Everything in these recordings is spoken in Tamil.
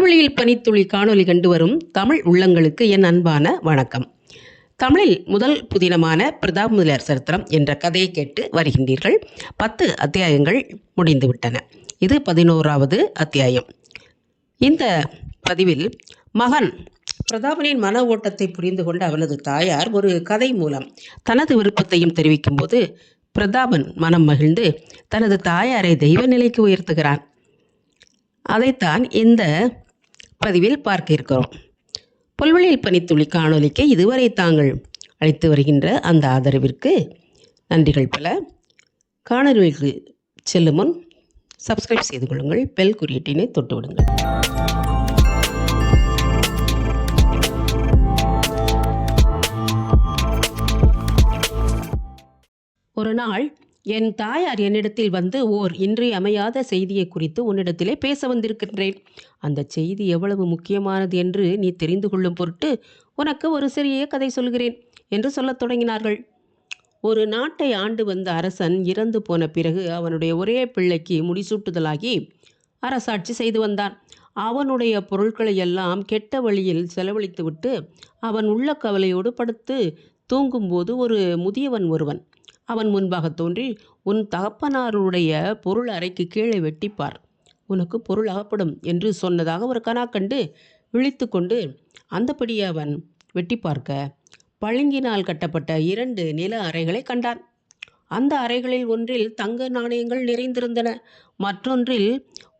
புல்வெளியில் பனித்துளி காணொலி கண்டு வரும் தமிழ் உள்ளங்களுக்கு என் அன்பான வணக்கம். தமிழில் முதல் புதினமான பிரதாபமுதலியார் சரித்திரம் என்ற கதையை கேட்டு வருகின்றீர்கள். 10 அத்தியாயங்கள் முடிந்துவிட்டன. இது 11வது அத்தியாயம். இந்த பதிவில் மகன் பிரதாபனின் மன ஓட்டத்தை புரிந்து கொண்ட அவனது தாயார் ஒரு கதை மூலம் தனது விருப்பத்தையும் தெரிவிக்கும் போது பிரதாபன் மனம் மகிழ்ந்து தனது தாயாரை தெய்வ நிலைக்கு உயர்த்துகிறான். அதைத்தான் இந்த பதிவில் பார்க்க இருக்கிறோம். புல்வெளியில் பனித்துளி காணொலிக்கு இதுவரை தாங்கள் அளித்து வருகின்ற அந்த ஆதரவிற்கு நன்றிகள் பல. காணொலிக்கு செல்லும் முன் சப்ஸ்கிரைப் செய்து கொள்ளுங்கள், பெல் குறியீட்டினை தொட்டு விடுங்கள். ஒரு நாள் என் தாயார் என்னிடத்தில் வந்து ஓர் இன்றியமையாத செய்தியை குறித்து உன்னிடத்திலே பேச வந்திருக்கின்றேன். அந்த செய்தி எவ்வளவு முக்கியமானது என்று நீ தெரிந்து கொள்ளும் பொருட்டு உனக்கு ஒரு சிறிய கதை சொல்கிறேன் என்று சொல்லத் தொடங்கினார்கள். ஒரு நாட்டை ஆண்டு வந்த அரசன் இறந்து போன பிறகு அவனுடைய ஒரே பிள்ளைக்கு முடிசூட்டுதலாகி அரசாட்சி செய்து வந்தான். அவனுடைய பொருட்களை எல்லாம் கெட்ட வழியில் செலவழித்துவிட்டு அவன் உள்ள கவலையோடு படுத்து தூங்கும்போது ஒரு முதியவன் ஒருவன் அவன் முன்பாக தோன்றி, உன் தகப்பனாருடைய பொருள் அறைக்கு கீழே வெட்டிப்பார், உனக்கு பொருள் அகப்படும் என்று சொன்னதாக ஒரு கனா கண்டு விழித்து கொண்டு அந்தபடியே அவன் வெட்டி பார்க்க பளிங்கினால் கட்டப்பட்ட 2 நில அறைகளை கண்டான். அந்த அறைகளில் ஒன்றில் தங்க நாணயங்கள் நிறைந்திருந்தன, மற்றொன்றில்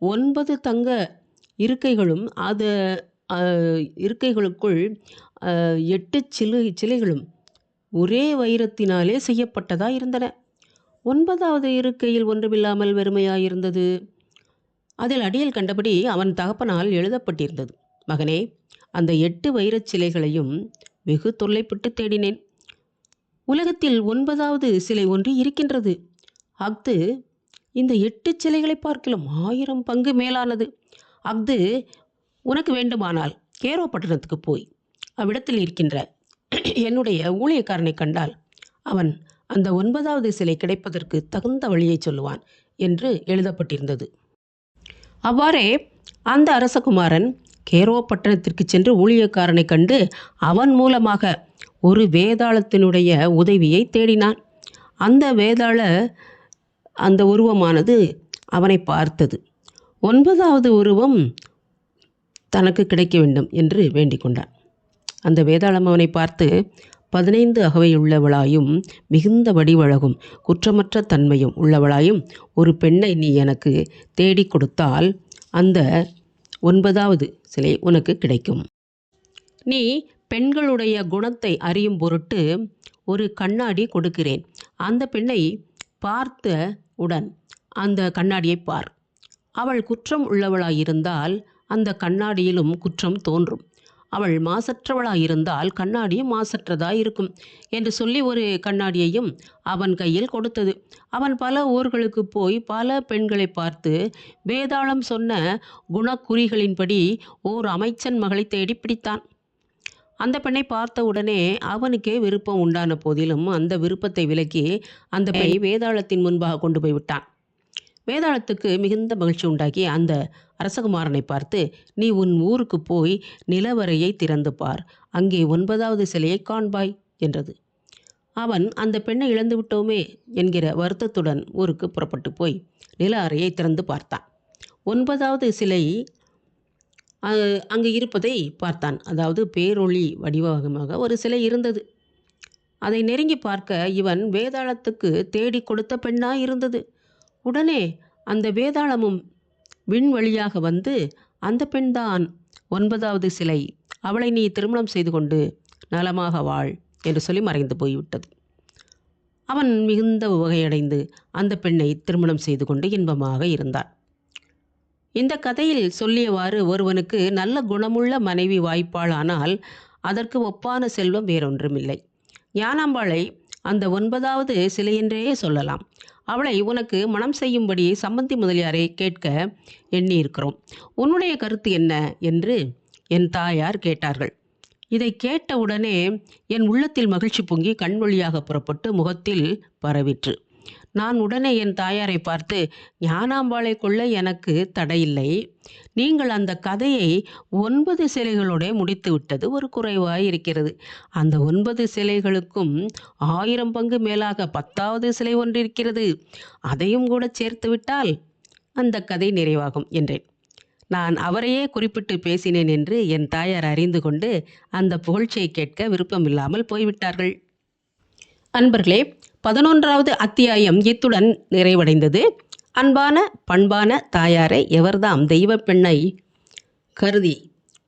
9 தங்க இருக்கைகளும் அது இருக்கைகளுக்குள் 8 சிலைகளும் ஒரே வைரத்தினாலே செய்யப்பட்டதாக இருந்தன. 9வது இருக்கையில் ஒன்றுமில்லாமல் வெறுமையாயிருந்தது. அதில் அடியில் கண்டபடி அவன் தகப்பனால் எழுதப்பட்டிருந்தது, மகனே, அந்த 8 வைரச் சிலைகளையும் வெகு தொல்லைப்பட்டு தேடினேன். உலகத்தில் 9வது சிலை ஒன்று இருக்கின்றது. அஃது இந்த 8 சிலைகளை பார்க்கலாம் 1000 பங்கு மேலானது. அஃது உனக்கு வேண்டுமானால் கேரோ பட்டணத்துக்கு போய் அவ்விடத்தில் இருக்கின்ற என்னுடைய ஊழியக்காரனை கண்டால் அவன் அந்த 9வது சிலை கிடைப்பதற்கு தகுந்த வழியை சொல்லுவான் என்று எழுதப்பட்டிருந்தது. அவ்வாறே அந்த அரசகுமாரன் கேரோ பட்டணத்திற்கு சென்று ஊழியக்காரனை கண்டு அவன் மூலமாக ஒரு வேதாளத்தினுடைய உதவியை தேடினான். அந்த உருவமானது அவனை பார்த்தது. 9வது உருவம் தனக்கு கிடைக்க வேண்டும் என்று வேண்டிக் கொண்டான். அந்த வேதாளம் அவனை பார்த்து, 15 அகவையுள்ளவளாயும் மிகுந்த வடிவழகும் குற்றமற்ற தன்மையும் உள்ளவளாயும் ஒரு பெண்ணை நீ எனக்கு தேடி கொடுத்தால் அந்த 9வது சிலை உனக்கு கிடைக்கும். நீ பெண்களுடைய குணத்தை அறியும் பொருட்டு ஒரு கண்ணாடி கொடுக்கிறேன். அந்த பெண்ணை பார்த்தவுடன் அந்த கண்ணாடியை பார். அவள் குற்றம் உள்ளவளாயிருந்தால் அந்த கண்ணாடியிலும் குற்றம் தோன்றும். அவள் மாசற்றவளாயிருந்தால் கண்ணாடியும் மாசற்றதாய் இருக்கும் என்று சொல்லி ஒரு கண்ணாடியையும் அவன் கையில் கொடுத்தது. அவன் பல ஊர்களுக்கு போய் பல பெண்களை பார்த்து வேதாளம் சொன்ன குணக்குறிகளின்படி ஓர் அமைச்சன் மகளை தேடி பிடித்தான். அந்த பெண்ணை பார்த்த உடனே அவனுக்கே விருப்பம் உண்டான போதிலும் அந்த விருப்பத்தை விலக்கி அந்த பெண்ணை வேதாளத்தின் முன்பாக கொண்டு போய் விட்டான். வேதாளத்துக்கு மிகுந்த மகிழ்ச்சி உண்டாகி அந்த அரசகுமாரனை பார்த்து, நீ உன் ஊருக்கு போய் நிலவரையை திறந்து பார், அங்கே 9வது சிலையை காண்பாய் என்றது. அவன் அந்த பெண்ணை இழந்து விட்டோமே என்கிற வருத்தத்துடன் ஊருக்கு புறப்பட்டு போய் நில அறையை திறந்து பார்த்தான். 9வது சிலை அங்கு இருப்பதை பார்த்தான். அதாவது பேரொளி வடிவமாக ஒரு சிலை இருந்தது. அதை நெருங்கி பார்க்க இவன் வேதாளத்துக்கு தேடி கொடுத்த பெண்ணாய் இருந்தது. உடனே அந்த வேதாளமும் விண் வழியாக வந்து, அந்த பெண்தான் 9வது சிலை, அவளை நீ திருமணம் செய்து கொண்டு நலமாக வாழ் என்று சொல்லி மறைந்து போய்விட்டது. அவன் மிகுந்த வகையடைந்து அந்த பெண்ணை திருமணம் செய்து கொண்டு இன்பமாக இருந்தான். இந்த கதையில் சொல்லியவாறு ஒருவனுக்கு நல்ல குணமுள்ள மனைவி வாய்ப்பாளானால் அதற்கு ஒப்பான செல்வம் வேறொன்றுமில்லை. ஞானாம்பாளை அந்த 9வது சிலையென்றே சொல்லலாம். அவளை உனக்கு மனம் செய்யும்படி சம்பந்தி முதலியாரை கேட்க எண்ணியிருக்கிறோம். உன்னுடைய கருத்து என்ன என்று என் தாயார் கேட்டார்கள். இதை கேட்டவுடனே என் உள்ளத்தில் மகிழ்ச்சி பொங்கி கண் வழியாக புறப்பட்டு முகத்தில் பரவிற்று. நான் உடனே என் தாயாரை பார்த்து, ஞானாம்பாளை கொள்ள எனக்கு தடையில்லை. நீங்கள் அந்த கதையை 9 சிலைகளோட முடித்து விட்டது ஒரு குறைவாய் இருக்கிறது. அந்த 9 சிலைகளுக்கும் 1000 பங்கு மேலாக 10வது சிலை ஒன்று இருக்கிறது. அதையும் கூட சேர்த்து விட்டால் அந்த கதை நிறைவாகும் என்றேன். நான் அவரையே குறிப்பிட்டு பேசினேன் என்று என் தாயார் அறிந்து கொண்டு அந்த புகழ்ச்சியை கேட்க விருப்பமில்லாமல் போய்விட்டார்கள். அன்பர்களே, 11வது அத்தியாயம் இத்துடன் நிறைவடைந்தது. அன்பான பண்பான தாயாரை எவர்தாம் தெய்வ பெண்ணை கருதி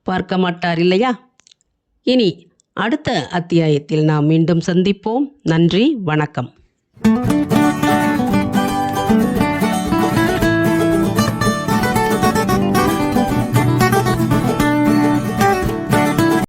பார்க்க மாட்டார் இல்லையா? இனி அடுத்த அத்தியாயத்தில் நாம் மீண்டும் சந்திப்போம். நன்றி, வணக்கம்.